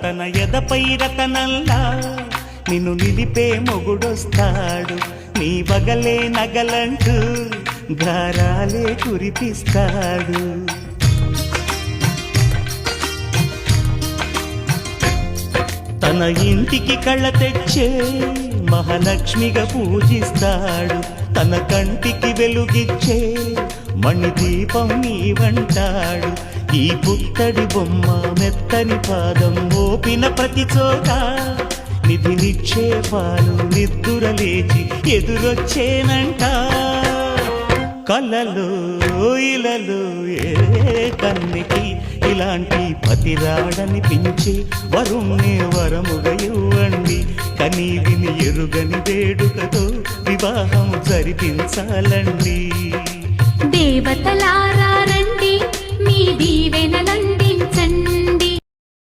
తన ఎదపై రతనల్లా నిన్ను నిలిపే మొగుడొస్తాడు. నీ వగలే నగలంటూ గారాలే కురిపిస్తాడు. తన ఇంటికి కళ్ళ తెచ్చే మహాలక్ష్మిగా పూజిస్తాడు. తన కంటికి వెలుగిచ్చే మణిదీపం నీవంటాడు. ఈ పుత్తడి బొమ్మ మెత్తని పాదం మోపిన ప్రతి చోట నిధి నిక్షేపాలు నిద్దురలేచి ఎదురొచ్చేనంట. కలలో ఇలలో ఏ కన్నికి ఇలాంటి పతిరాడనిపించి వరుణ్ణి వరముగా ఇవ్వండి. కనీ విని ఎరుగని వేడుకతో వివాహం జరిపించాలండి. దేవతలారా రండి, మీ దీవెనలండి.